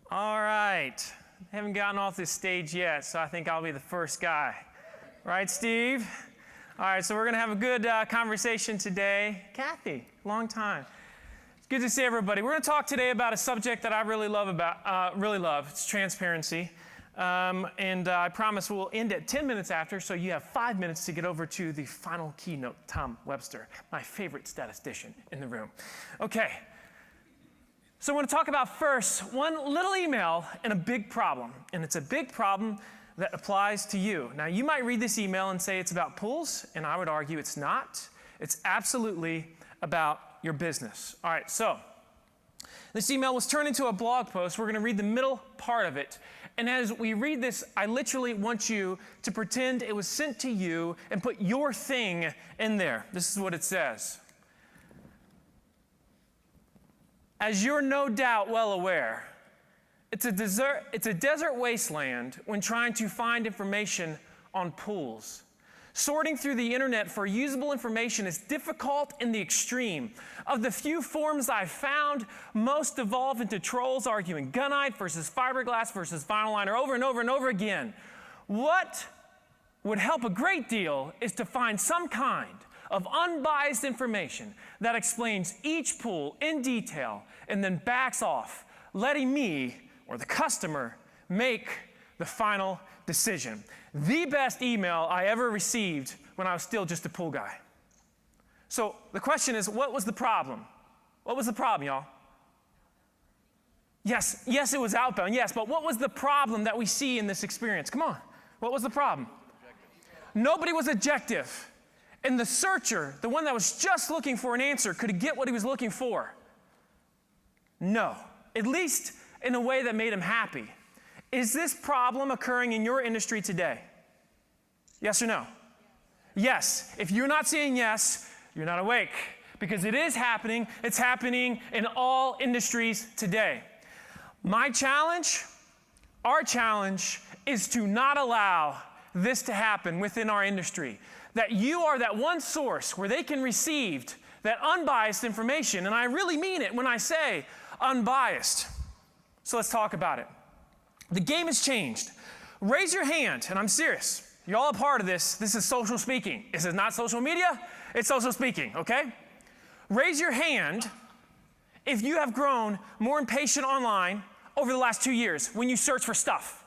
All right. Haven't gotten off this stage yet, so I think I'll be the first guy. Right, Steve? All right, so we're going to have a good conversation today. Kathy, long time. It's good to see everybody. We're going to talk today about a subject that I really love. It's transparency. And I promise we'll end at 10 minutes after, so you have 5 minutes to get over to the final keynote, Tom Webster, my favorite statistician in the room. Okay. So I want to talk about first one little email and a big problem. And it's a big problem that applies to you. Now, you might read this email and say it's about pools, and I would argue it's not. It's absolutely about your business. All right, so this email was turned into a blog post. We're going to read the middle part of it. And as we read this, I literally want you to pretend it was sent to you and put your thing in there. This is what it says. As you're no doubt well aware, it's a desert wasteland when trying to find information on pools. Sorting through the internet for usable information is difficult in the extreme. Of the few forums I've found, most devolve into trolls arguing gunite versus fiberglass versus vinyl liner over and over and over again. What would help a great deal is to find some kind of unbiased information that explains each pool in detail and then backs off, letting me or the customer make the final decision. The best email I ever received when I was still just a pool guy. So the question is, what was the problem? What was the problem, y'all? Yes, it was outbound, yes, but what was the problem that we see in this experience? Come on, what was the problem? Nobody was objective. And the searcher, the one that was just looking for an answer, could he get what he was looking for? No, at least in a way that made him happy. Is this problem occurring in your industry today? Yes or no? Yes. If you're not saying yes, you're not awake, because it is happening. It's happening in all industries today. My challenge, our challenge, is to not allow this to happen within our industry. That you are that one source where they can receive that unbiased information. And I really mean it when I say unbiased. So let's talk about it. The game has changed. Raise your hand, and I'm serious. You're all a part of this. This is social speaking. This is not social media. It's social speaking, okay? Raise your hand if you have grown more impatient online over the last 2 years when you search for stuff.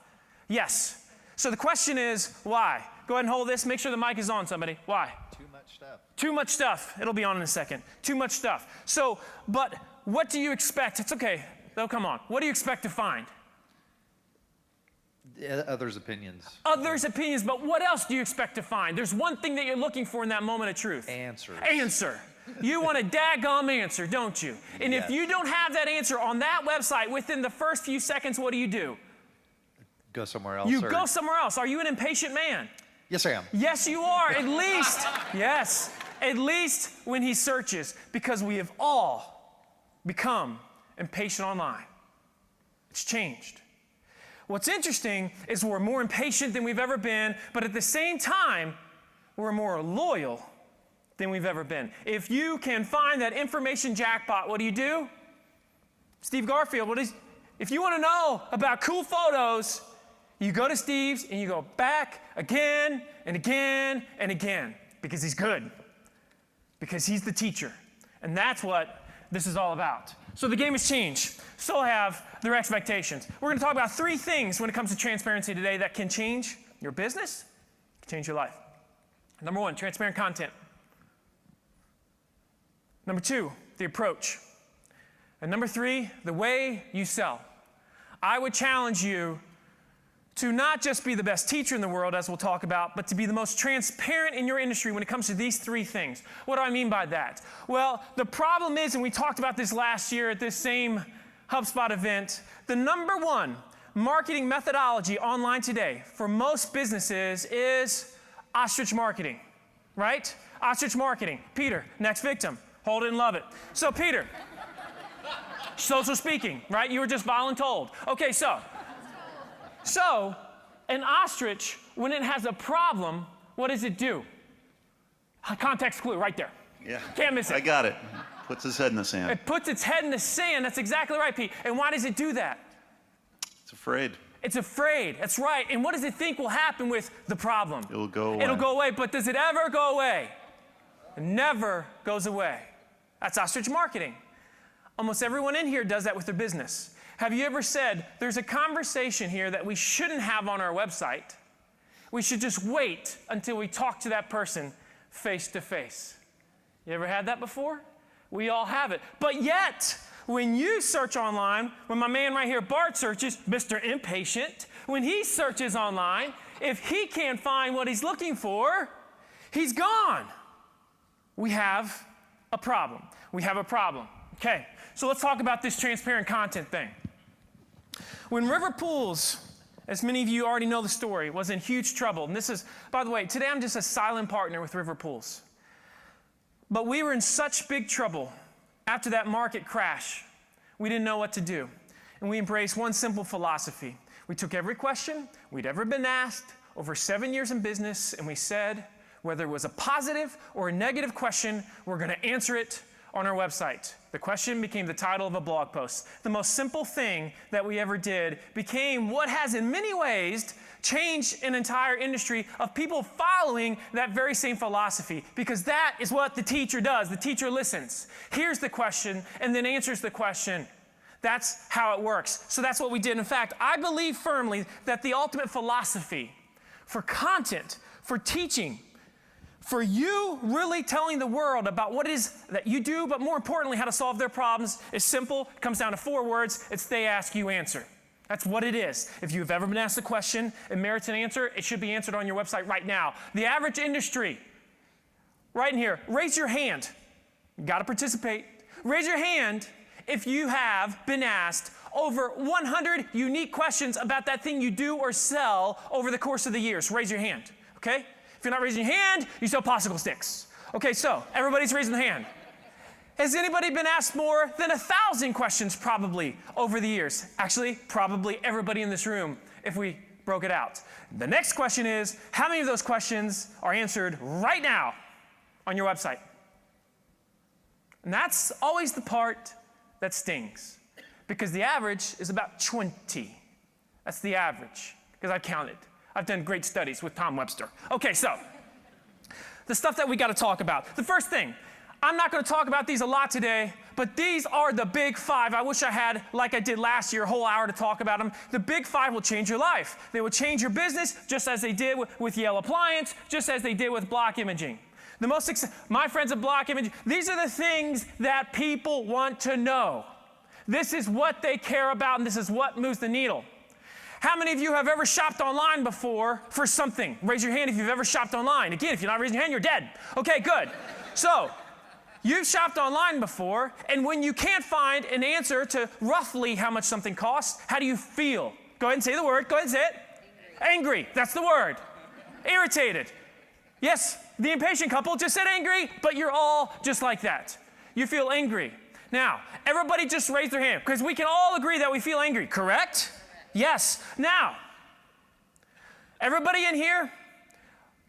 Yes. So the question is, why? Go ahead and hold this. Make sure the mic is on, somebody. Why? Too much stuff. Too much stuff. It'll be on in a second. Too much stuff. So, but what do you expect? It's okay. They'll come on. What do you expect to find? Others' opinions. Others' opinions, but what else do you expect to find? There's one thing that you're looking for in that moment of truth. Answers. Answer. You want a daggum answer, don't you? And Yes. if you don't have that answer on that website within the first few seconds, what do? Go somewhere else. You go somewhere else. Are you an impatient man? Yes, I am. Yes, you are. At least, yes, at least when he searches, because we have all become impatient online. It's changed. What's interesting is we're more impatient than we've ever been, but at the same time, we're more loyal than we've ever been. If you can find that information jackpot, what do? Steve Garfield, if you want to know about cool photos, you go to Steve's and you go back again and again and again, because he's good, because he's the teacher. And that's what this is all about. So the game has changed. So have their expectations. We're going to talk about 3 things when it comes to transparency today that can change your business, change your life. Number 1, transparent content. Number 2, the approach. And number 3, the way you sell. I would challenge you to not just be the best teacher in the world, as we'll talk about, but to be the most transparent in your industry when it comes to these 3 things. What do I mean by that? Well, the problem is, and we talked about this last year at this same HubSpot event, the number 1 marketing methodology online today for most businesses is ostrich marketing, right? Ostrich marketing. Peter, next victim. Hold it and love it. So Peter, social speaking, right? You were just voluntold. Okay, so an ostrich, when it has a problem, what does it do? Context clue right there. Yeah. Can't miss it. I got it. Puts his head in the sand. It puts its head in the sand. That's exactly right, Pete. And why does it do that? It's afraid. It's afraid. That's right. And what does it think will happen with the problem? It'll go away. It'll go away. But does it ever go away? It never goes away. That's ostrich marketing. Almost everyone in here does that with their business. Have you ever said, there's a conversation here that we shouldn't have on our website? We should just wait until we talk to that person face to face. You ever had that before? We all have it. But yet, when you search online, when my man right here, Bart, searches, Mr. Impatient, when he searches online, if he can't find what he's looking for, he's gone. We have a problem. We have a problem. Okay, so let's talk about this transparent content thing. When River Pools, as many of you already know the story, was in huge trouble, and this is, by the way, today I'm just a silent partner with River Pools. But we were in such big trouble after that market crash. We didn't know what to do. And we embraced one simple philosophy. We took every question we'd ever been asked over 7 years in business, and we said, whether it was a positive or a negative question, we're going to answer it on our website. The question became the title of a blog post. The most simple thing that we ever did became what has in many ways changed an entire industry of people following that very same philosophy, because that is what the teacher does. The teacher listens, hears the question, and then answers the question. That's how it works. So that's what we did. In fact, I believe firmly that the ultimate philosophy for content, for teaching, for you really telling the world about what it is that you do, but more importantly, how to solve their problems, is simple. It comes down to 4 words. It's they ask, you answer. That's what it is. If you've ever been asked a question and merits an answer, it should be answered on your website right now. The average industry, right in here, raise your hand. You got to participate. Raise your hand if you have been asked over 100 unique questions about that thing you do or sell over the course of the years. Raise your hand, okay? If you're not raising your hand, you sell popsicle sticks. Okay, so everybody's raising their hand. Has anybody been asked more than 1,000 questions probably over the years? Actually, probably everybody in this room if we broke it out. The next question is, how many of those questions are answered right now on your website? And that's always the part that stings, because the average is about 20. That's the average, because I counted. I've done great studies with Tom Webster. Okay, so the stuff that we got to talk about. The first thing, I'm not going to talk about these a lot today, but these are the big 5. I wish I had, like I did last year, a whole hour to talk about them. The big 5 will change your life. They will change your business, just as they did with Yale Appliance, just as they did with Block Imaging. My friends at Block Imaging, these are the things that people want to know. This is what they care about, and this is what moves the needle. How many of you have ever shopped online before for something? Raise your hand if you've ever shopped online. Again, if you're not raising your hand, you're dead. Okay, good. So, you've shopped online before, and when you can't find an answer to roughly how much something costs, how do you feel? Go ahead and say the word. Go ahead and say it. Angry. That's the word. Irritated. Yes, the impatient couple just said angry, but you're all just like that. You feel angry. Now, everybody just raise their hand, because we can all agree that we feel angry, correct? Yes. Now, everybody in here,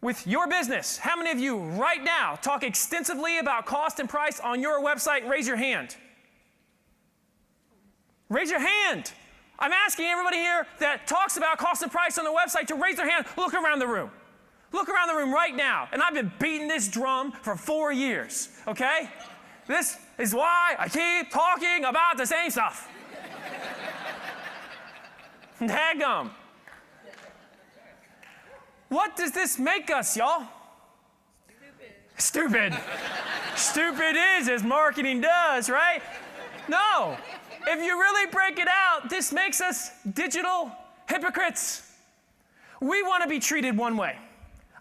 with your business, how many of you right now talk extensively about cost and price on your website? Raise your hand. Raise your hand. I'm asking everybody here that talks about cost and price on the website to raise their hand. Look around the room. Look around the room right now. And I've been beating this drum for 4 years, okay? This is why I keep talking about the same stuff. Daggum. What does this make us, y'all? Stupid. Stupid is as marketing does, right? No. If you really break it out, this makes us digital hypocrites. We want to be treated one way.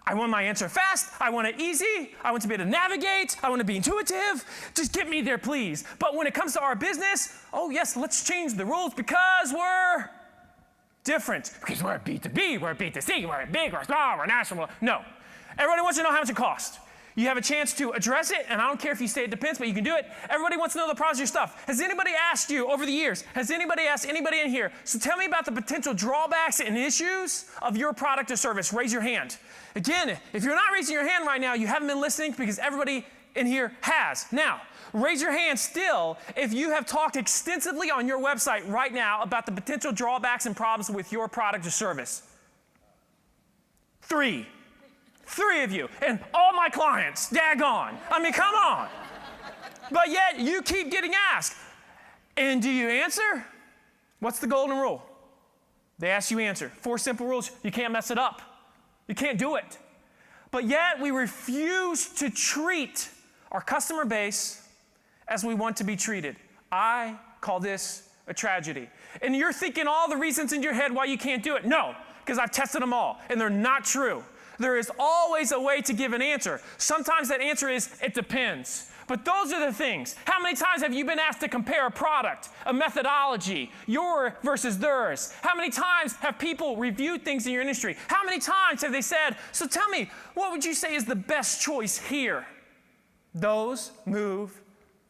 I want my answer fast. I want it easy. I want to be able to navigate. I want to be intuitive. Just get me there, please. But when it comes to our business, oh yes, let's change the rules because we're different. Because we're B2B, we're B2C, we're big, we're small, we're national. No. Everybody wants to know how much it costs. You have a chance to address it, and I don't care if you say it depends, but you can do it. Everybody wants to know the price of your stuff. Has anybody asked you over the years, has anybody asked anybody in here, so tell me about the potential drawbacks and issues of your product or service? Raise your hand. Again, if you're not raising your hand right now, you haven't been listening, because everybody in here has. Now, raise your hand still if you have talked extensively on your website right now about the potential drawbacks and problems with your product or service. 3 of you, and all my clients, daggone. I mean, come on. But yet, you keep getting asked, and do you answer? What's the golden rule? They ask you answer. 4 simple rules. You can't mess it up. You can't do it. But yet, we refuse to treat our customer base as we want to be treated. I call this a tragedy. And you're thinking all the reasons in your head why you can't do it. No, because I've tested them all, and they're not true. There is always a way to give an answer. Sometimes that answer is, it depends. But those are the things. How many times have you been asked to compare a product, a methodology, your versus theirs? How many times have people reviewed things in your industry? How many times have they said, so tell me, what would you say is the best choice here? Those move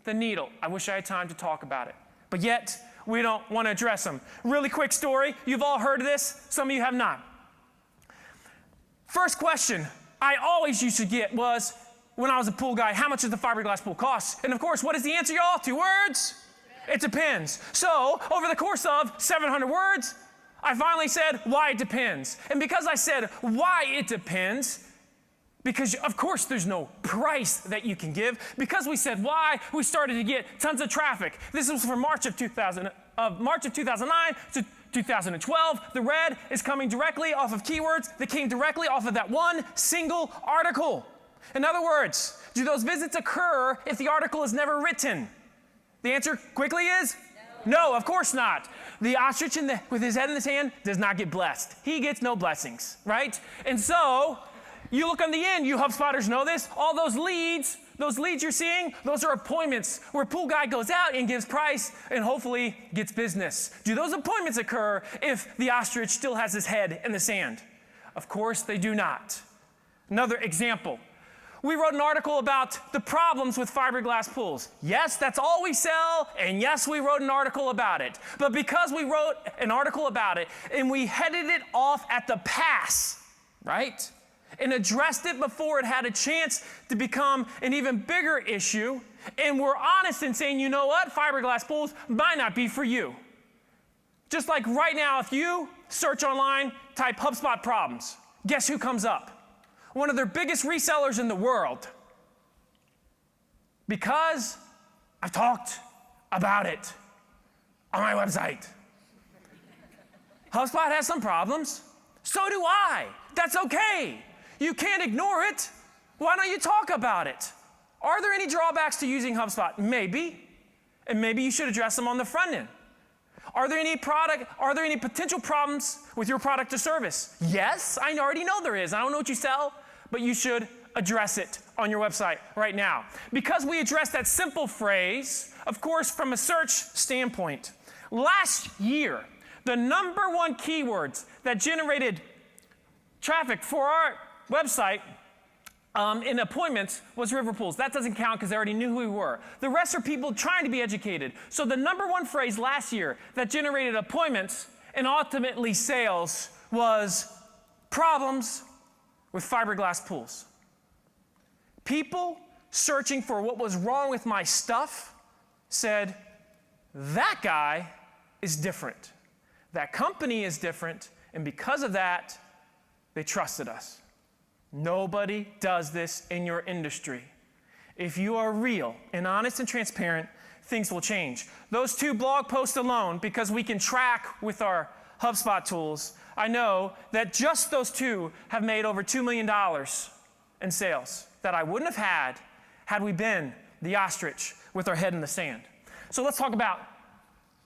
the needle. I wish I had time to talk about it. But yet, we don't want to address them. Really quick story. You've all heard of this. Some of you have not. First question I always used to get was, when I was a pool guy, how much does the fiberglass pool cost? And of course, what is the answer, y'all? 2 words? It depends. So, over the course of 700 words, I finally said, why it depends. And because I said, why it depends, because of course there's no price that you can give, because we said why, we started to get tons of traffic. This was from March of 2009 to 2012, the red is coming directly off of keywords that came directly off of that one single article. In other words, do those visits occur if the article is never written? The answer quickly is no, of course not. The ostrich with his head in his hand does not get blessed. He gets no blessings, right? And so, you look on the end, you HubSpotters know this, all those leads you're seeing, those are appointments where pool guy goes out and gives price and hopefully gets business. Do those appointments occur if the ostrich still has his head in the sand? Of course they do not. Another example. We wrote an article about the problems with fiberglass pools. Yes, that's all we sell, and yes, we wrote an article about it. But because we wrote an article about it and we headed it off at the pass, right? And addressed it before it had a chance to become an even bigger issue. And we're honest in saying, you know what? Fiberglass pools might not be for you. Just like right now, if you search online, type HubSpot problems, guess who comes up? One of their biggest resellers in the world. Because I talked about it on my website. HubSpot has some problems. So do I. That's okay. You can't ignore it. Why don't you talk about it? Are there any drawbacks to using HubSpot? Maybe. And maybe you should address them on the front end. Are there any potential problems with your product or service? Yes, I already know there is. I don't know what you sell, but you should address it on your website right now. Because we addressed that simple phrase, of course, from a search standpoint. Last year, the #1 keywords that generated traffic for our website in appointments was river pools. That doesn't count because they already knew who we were. The rest are people trying to be educated. So the #1 phrase last year that generated appointments and ultimately sales was problems with fiberglass pools. People searching for what was wrong with my stuff said, that guy is different. That company is different, and because of that, they trusted us. Nobody does this in your industry. If you are real and honest and transparent, things will change. Those 2 blog posts alone, because we can track with our HubSpot tools, I know that just those 2 have made over $2 million in sales that I wouldn't have had we been the ostrich with our head in the sand. So let's talk about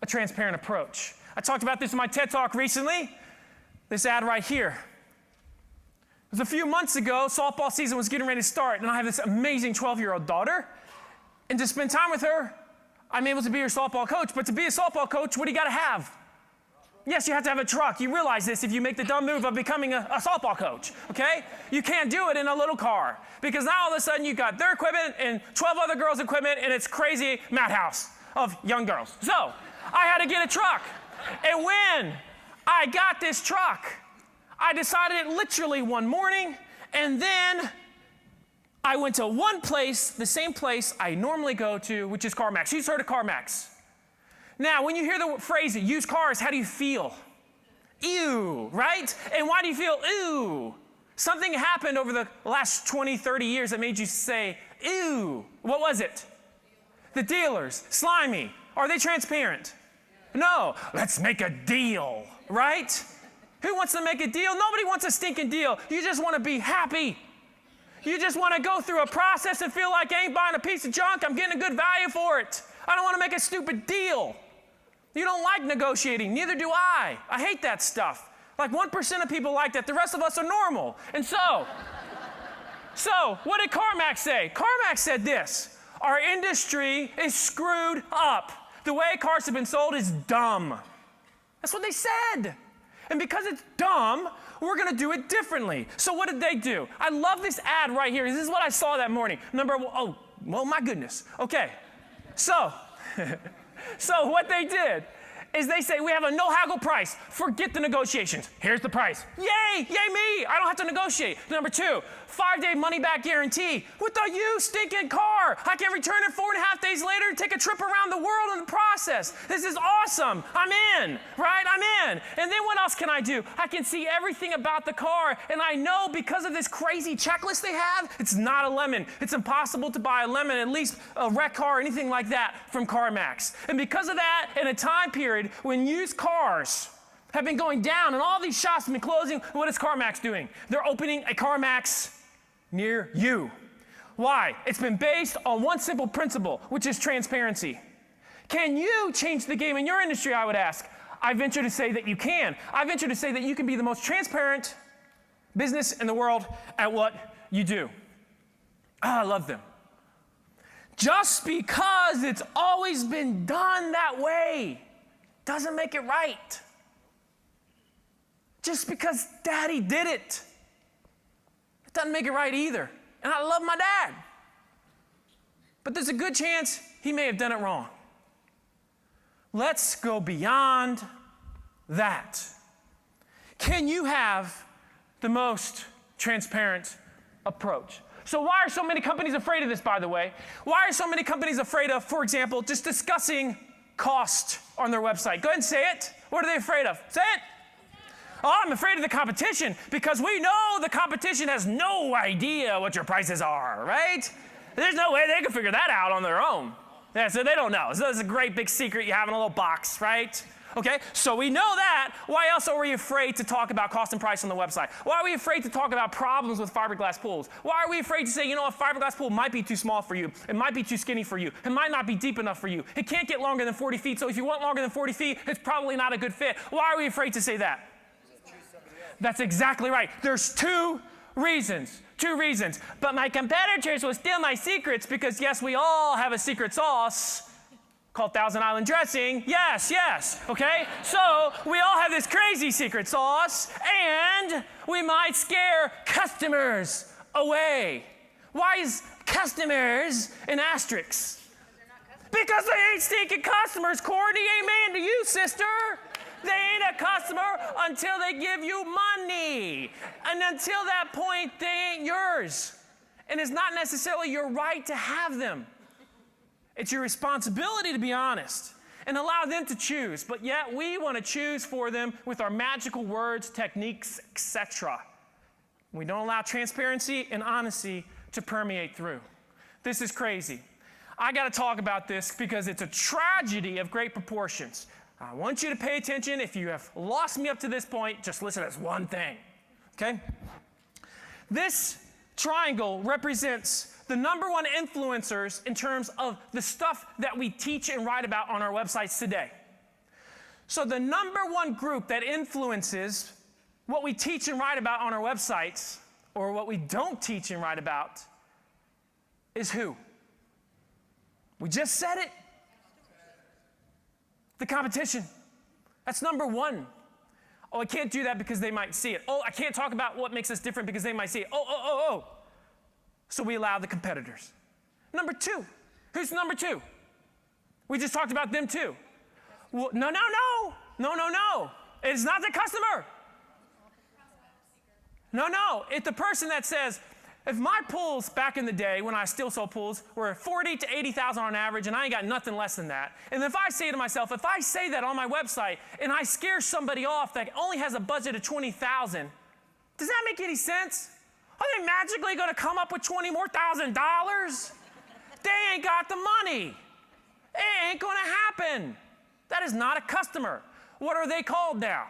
a transparent approach. I talked about this in my TED Talk recently. This ad right here. It was a few months ago, softball season was getting ready to start, and I have this amazing 12-year-old daughter. And to spend time with her, I'm able to be her softball coach. But to be a softball coach, what do you got to have? Yes, you have to have a truck. You realize this if you make the dumb move of becoming a softball coach, okay? You can't do it in a little car because now all of a sudden you've got their equipment and 12 other girls' equipment, and it's crazy madhouse of young girls. So I had to get a truck. And when I got this truck, I decided it literally one morning, and then I went to one place, the same place I normally go to, which is CarMax. Who's heard of CarMax? Now, when you hear the phrase used cars, how do you feel? Ew, right? And why do you feel ew? Something happened over the last 20, 30 years that made you say, ew. What was it? The dealers, slimy. Are they transparent? No. Let's make a deal, right? Who wants to make a deal? Nobody wants a stinking deal. You just want to be happy. You just want to go through a process and feel like I ain't buying a piece of junk. I'm getting a good value for it. I don't want to make a stupid deal. You don't like negotiating. Neither do I. I hate that stuff. Like 1% of people like that. The rest of us are normal. And so what did CarMax say? CarMax said this: our industry is screwed up. The way cars have been sold is dumb. That's what they said. And because it's dumb, we're going to do it differently. So what did they do? I love this ad right here. This is what I saw that morning. Oh, my goodness. Okay. So what they did is they say, we have a no haggle price. Forget the negotiations. Here's the price. Yay me. I don't have to negotiate. Number 2, 5-day money back guarantee with a used stinking car. I can return it 4.5 days later and take a trip around the world in the process. This is awesome. I'm in, right? I'm in. And then what else can I do? I can see everything about the car, and I know because of this crazy checklist they have, it's not a lemon. It's impossible to buy a lemon, at least a wrecked car or anything like that from CarMax. And because of that, in a time period when used cars have been going down and all these shops have been closing, what is CarMax doing? They're opening a CarMax near you. Why? It's been based on one simple principle, which is transparency. Can you change the game in your industry, I would ask? I venture to say that you can. I venture to say that you can be the most transparent business in the world at what you do. I love them. Just because it's always been done that way doesn't make it right. Just because daddy did it doesn't make it right either. And I love my dad. But there's a good chance he may have done it wrong. Let's go beyond that. Can you have the most transparent approach? So why are so many companies afraid of this, by the way? Why are so many companies afraid of, for example, just discussing cost on their website? Go ahead and say it. What are they afraid of? Say it. Oh, I'm afraid of the competition because we know the competition has no idea what your prices are, right? There's no way they can figure that out on their own. Yeah, so they don't know. So it's a great big secret you have in a little box, right? Okay, so we know that. Why else are we afraid to talk about cost and price on the website? Why are we afraid to talk about problems with fiberglass pools? Why are we afraid to say, you know, a fiberglass pool might be too small for you. It might be too skinny for you. It might not be deep enough for you. It can't get longer than 40 feet. So if you want longer than 40 feet, it's probably not a good fit. Why are we afraid to say that? That's exactly right. There's two reasons. But my competitors will steal my secrets because, yes, we all have a secret sauce called Thousand Island dressing. Yes, okay? So we all have this crazy secret sauce, and we might scare customers away. Why is customers an asterisk? Because they ain't stinking customers, Courtney. Amen to you, sister. They ain't a customer until they give you money. And until that point, they ain't yours. And it's not necessarily your right to have them. It's your responsibility to be honest and allow them to choose. But yet we want to choose for them with our magical words, techniques, etc. We don't allow transparency and honesty to permeate through. This is crazy. I got to talk about this because it's a tragedy of great proportions. I want you to pay attention. If you have lost me up to this point, just listen to this one thing, okay? This triangle represents the #1 influencers in terms of the stuff that we teach and write about on our websites today. So the #1 group that influences what we teach and write about on our websites, or what we don't teach and write about, is who? We just said it. The competition. That's #1. Oh, I can't do that because they might see it. Oh, I can't talk about what makes us different because they might see it. Oh. So we allow the competitors. #2. Who's #2? We just talked about them too. Well, no. It's not the customer. No. It's the person that says, If my pulls back in the day when I still sold pulls were 40 to 80,000 on average and I ain't got nothing less than that, and if I say to myself, if I say that on my website and I scare somebody off that only has a budget of 20,000, does that make any sense? Are they magically going to come up with $20,000 more? They ain't got the money. It ain't going to happen. That is not a customer. What are they called now?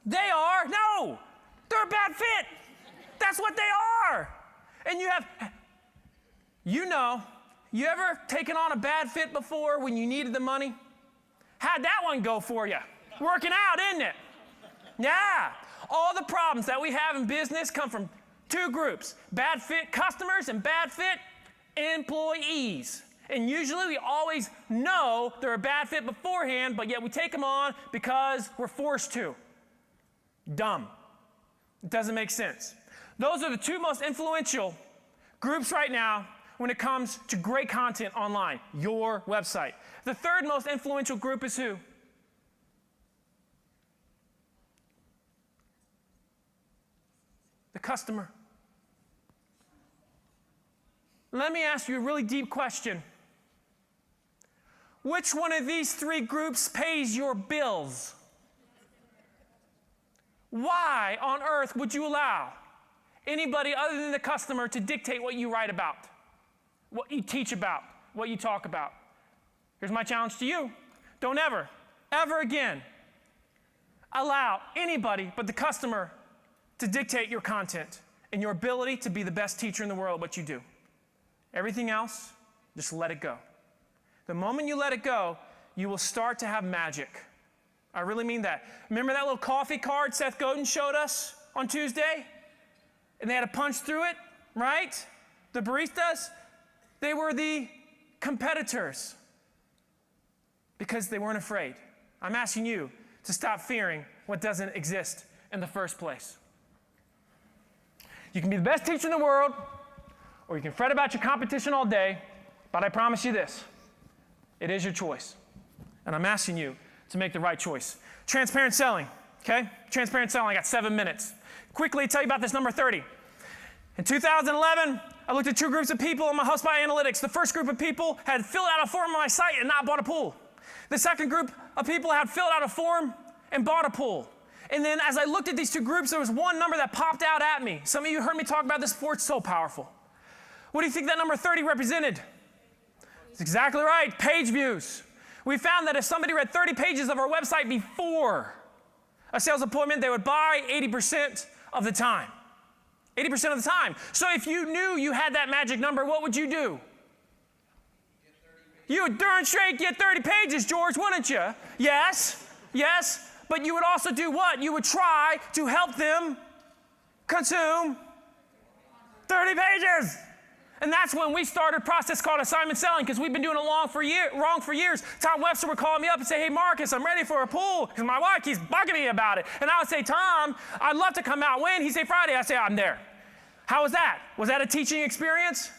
They are, no, they're a bad fit. That's what they are. And you ever taken on a bad fit before when you needed the money? How'd that one go for you? Working out, isn't it? Yeah. All the problems that we have in business come from two groups, bad fit customers and bad fit employees. And usually we always know they're a bad fit beforehand, but yet we take them on because we're forced to. Dumb. It doesn't make sense. Those are the two most influential groups right now when it comes to great content online, your website. The third most influential group is who? The customer. Let me ask you a really deep question. Which one of these three groups pays your bills? Why on earth would you allow anybody other than the customer to dictate what you write about, what you teach about, what you talk about? Here's my challenge to you. Don't ever again allow anybody but the customer to dictate your content and your ability to be the best teacher in the world at what you do. Everything else, just let it go. The moment you let it go, you will start to have magic. I really mean that. Remember that little coffee card Seth Godin showed us on Tuesday? And they had to punch through it, right? The baristas, they were the competitors because they weren't afraid. I'm asking you to stop fearing what doesn't exist in the first place. You can be the best teacher in the world, or you can fret about your competition all day, but I promise you this, it is your choice. And I'm asking you to make the right choice. Transparent selling, okay? Transparent selling, I got 7 minutes. Quickly tell you about this number 30. In 2011, I looked at two groups of people in my HubSpot analytics. The first group of people had filled out a form on my site and not bought a pool. The second group of people had filled out a form and bought a pool. And then as I looked at these two groups, there was one number that popped out at me. Some of you heard me talk about this before. It's so powerful. What do you think that number 30 represented? It's exactly right, page views. We found that if somebody read 30 pages of our website before a sales appointment, they would buy 80% of the time. 80% of the time. So if you knew you had that magic number, what would you do? You would darn straight get 30 pages, George, wouldn't you? Yes, yes. But you would also do what? You would try to help them consume 30 pages. And that's when we started a process called assignment selling, because we've been doing it wrong for years. Tom Webster would call me up and say, hey, Marcus, I'm ready for a pool, because my wife keeps bugging me about it. And I would say, Tom, I'd love to come out. When? He'd say, Friday. I'd say, I'm there. How was that? Was that a teaching experience?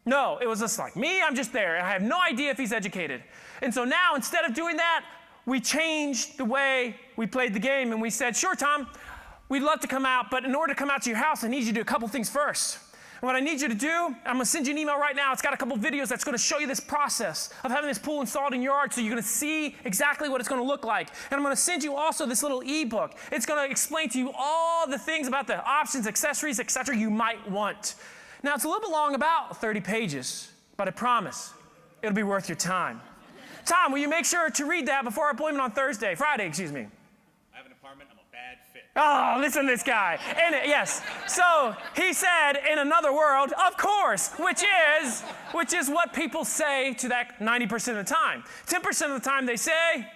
No, it was just like me, I'm just there. And I have no idea if he's educated. And so now, instead of doing that, we changed the way we played the game. And we said, sure, Tom, we'd love to come out, but in order to come out to your house, I need you to do a couple things first. And what I need you to do, I'm going to send you an email right now. It's got a couple videos that's going to show you this process of having this pool installed in your yard, so you're going to see exactly what it's going to look like. And I'm going to send you also this little ebook. It's going to explain to you all the things about the options, accessories, etc. you might want. Now, it's a little bit long, about 30 pages, but I promise it'll be worth your time. Tom, will you make sure to read that before our appointment on Friday, excuse me. I have an apartment, I'm a bad fit. Oh, listen to this guy. And yes. So he said, in another world, of course, which is what people say to that 90% of the time. 10% of the time they say,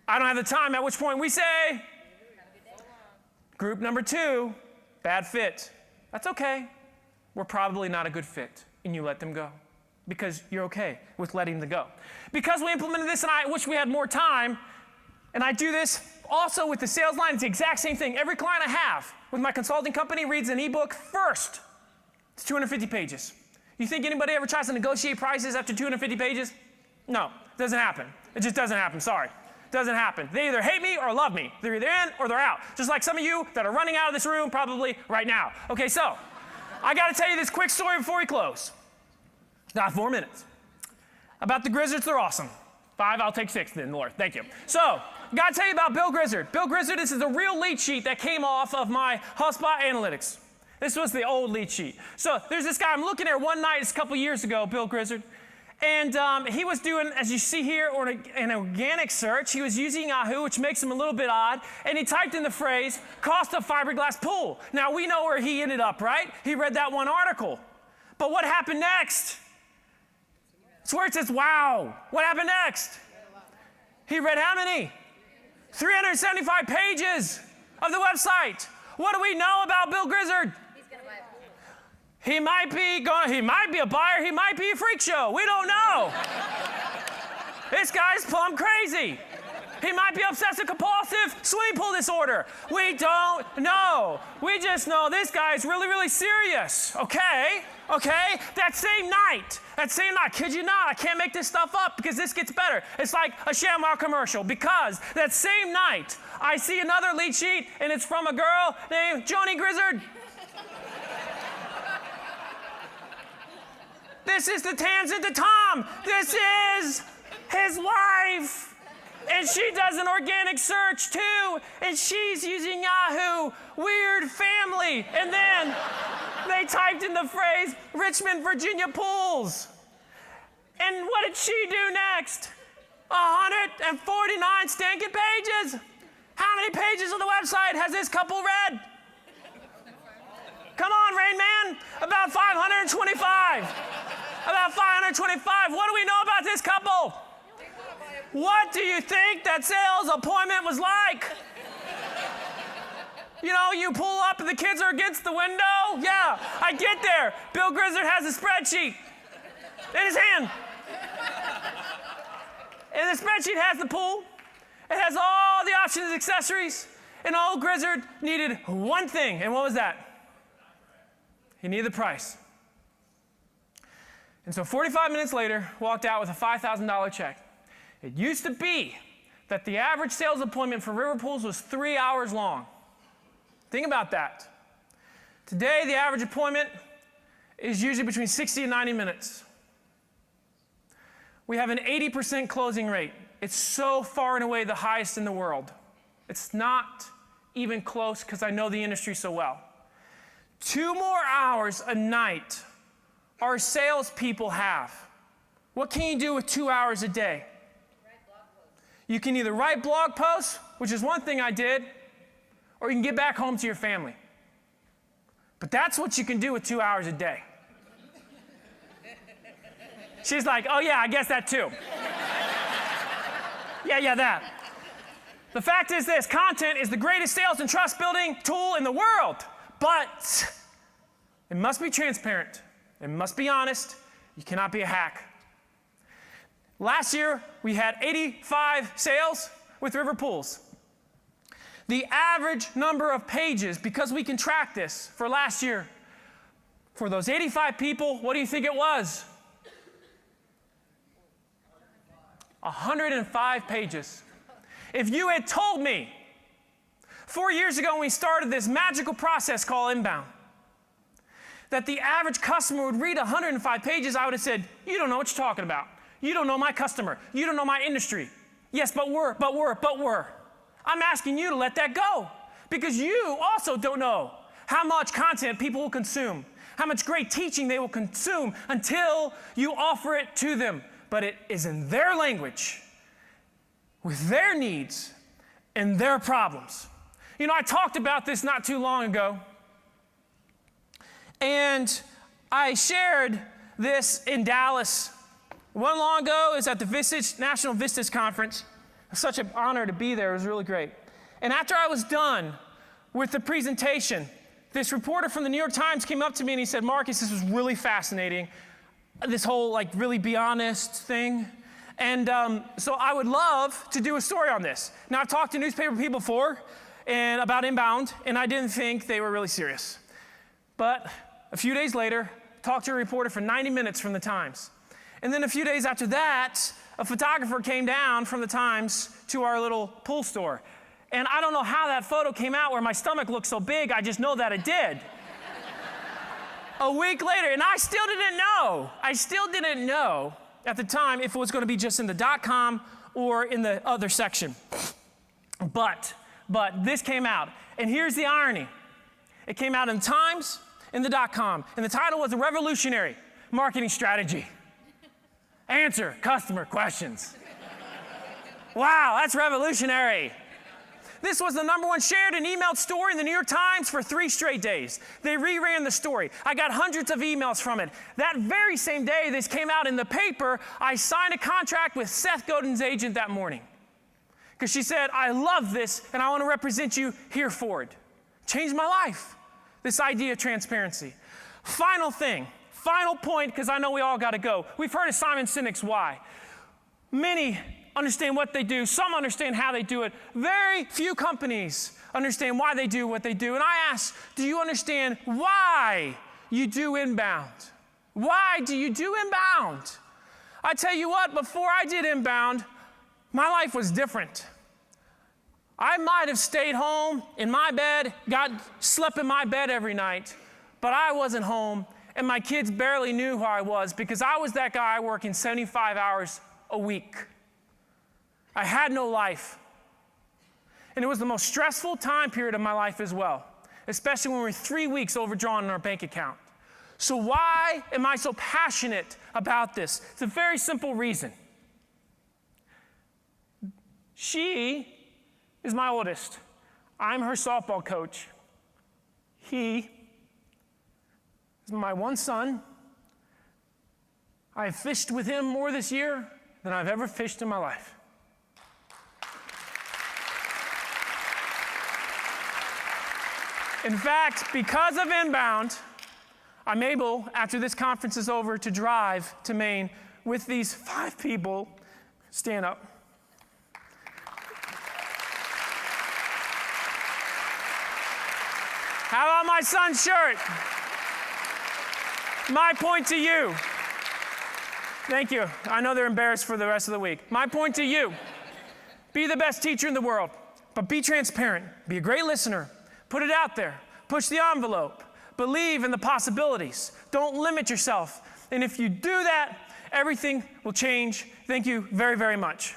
I don't have the time, at which point we say, group number 2, bad fit. That's okay. We're probably not a good fit. And you let them go, because you're okay with letting them go. Because we implemented this and I wish we had more time, and I do this also with the sales line, it's the exact same thing. Every client I have with my consulting company reads an ebook first. It's 250 pages. You think anybody ever tries to negotiate prices after 250 pages? No, it doesn't happen. It just doesn't happen, sorry. Doesn't happen. They either hate me or love me. They're either in or they're out. Just like some of you that are running out of this room probably right now. Okay, so I got to tell you this quick story before we close. Got 4 minutes. About the Grizzards, they're awesome. 5, I'll take 6 then, Lord. Thank you. So, got to tell you about Bill Grizzard. Bill Grizzard, this is a real lead sheet that came off of my HubSpot analytics. This was the old lead sheet. So, there's this guy I'm looking at one night, it's a couple years ago, Bill Grizzard. And he was doing, as you see here, an organic search. He was using Yahoo, which makes him a little bit odd. And he typed in the phrase, cost of fiberglass pool. Now, we know where he ended up, right? He read that one article. But what happened next? It's where it says, wow. What happened next? He read how many? 375 pages of the website. What do we know about Bill Grizzard? He might be a buyer, he might be a freak show. We don't know. This guy's plumb crazy. He might be obsessive compulsive swimming pool disorder. We don't know. We just know this guy's really, really serious. Okay? That same night, kid you not, I can't make this stuff up because this gets better. It's like a ShamWow commercial because that same night, I see another lead sheet and it's from a girl named Joni Grizzard. This is the Tamsin to Tom. This is his wife. And she does an organic search too. And she's using Yahoo. Weird family. And then they typed in the phrase Richmond, Virginia pools. And what did she do next? 149 stinking pages. How many pages on the website has this couple read? Come on, Rain Man. About 525. About 525. What do we know about this couple? What do you think that sales appointment was like? You know, you pull up and the kids are against the window? Yeah, I get there. Bill Grizzard has a spreadsheet in his hand. And the spreadsheet has the pool. It has all the options and accessories. And old Grizzard needed one thing. And what was that? He needed the price. And so 45 minutes later, walked out with a $5,000 check. It used to be that the average sales appointment for river pools was 3 hours long. Think about that. Today, the average appointment is usually between 60 and 90 minutes. We have an 80% closing rate. It's so far and away the highest in the world. It's not even close because I know the industry so well. 2 more hours a night our salespeople have. What can you do with 2 hours a day? You can either write blog posts, which is one thing I did, or you can get back home to your family. But that's what you can do with 2 hours a day. She's like, oh yeah, I guess that too. Yeah, that. The fact is this, content is the greatest sales and trust building tool in the world, but it must be transparent. It must be honest. You cannot be a hack. Last year, we had 85 sales with river pools. The average number of pages, because we can track this for last year, for those 85 people, what do you think it was? 105 pages. If you had told me 4 years ago when we started this magical process called inbound, that the average customer would read 105 pages, I would have said, you don't know what you're talking about. You don't know my customer. You don't know my industry. Yes, but we're. I'm asking you to let that go because you also don't know how much content people will consume, how much great teaching they will consume until you offer it to them. But it is in their language, with their needs and their problems. You know, I talked about this not too long ago. And I shared this in Dallas. One long ago, it was at the National Vistas Conference. It was such an honor to be there. It was really great. And after I was done with the presentation, this reporter from the New York Times came up to me and he said, Marcus, this was really fascinating. This whole, like, really be honest thing. And so I would love to do a story on this. Now, I've talked to newspaper people before and about inbound, and I didn't think they were really serious. But a few days later, talked to a reporter for 90 minutes from the Times. And then a few days after that, a photographer came down from the Times to our little pool store. And I don't know how that photo came out where my stomach looked so big, I just know that it did. A week later, and I still didn't know at the time if it was going to be just in the .com or in the other section. But this came out, and here's the irony. It came out in the Times, in the .com, and the title was A Revolutionary Marketing Strategy. Answer customer questions. Wow, that's revolutionary. This was the #1 shared and emailed story in the New York Times for 3 straight days. They reran the story. I got hundreds of emails from it. That very same day this came out in the paper, I signed a contract with Seth Godin's agent that morning. Because she said, I love this and I want to represent you here for it. Changed my life, this idea of transparency. Final thing, final point, because I know we all got to go. We've heard of Simon Sinek's why. Many understand what they do. Some understand how they do it. Very few companies understand why they do what they do. And I ask, do you understand why you do inbound? Why do you do inbound? I tell you what, before I did inbound, my life was different. I might have stayed home in my bed, slept in my bed every night, but I wasn't home, and my kids barely knew who I was because I was that guy working 75 hours a week. I had no life. And it was the most stressful time period of my life as well, especially when we were 3 weeks overdrawn in our bank account. So why am I so passionate about this? It's a very simple reason. She is my oldest. I'm her softball coach. He is my one son. I have fished with him more this year than I've ever fished in my life. In fact, because of inbound, I'm able, after this conference is over, to drive to Maine with these 5 people. Stand up. How about my son's shirt? My point to you. Thank you. I know they're embarrassed for the rest of the week. My point to you. Be the best teacher in the world, but be transparent. Be a great listener. Put it out there. Push the envelope. Believe in the possibilities. Don't limit yourself. And if you do that, everything will change. Thank you very, very much.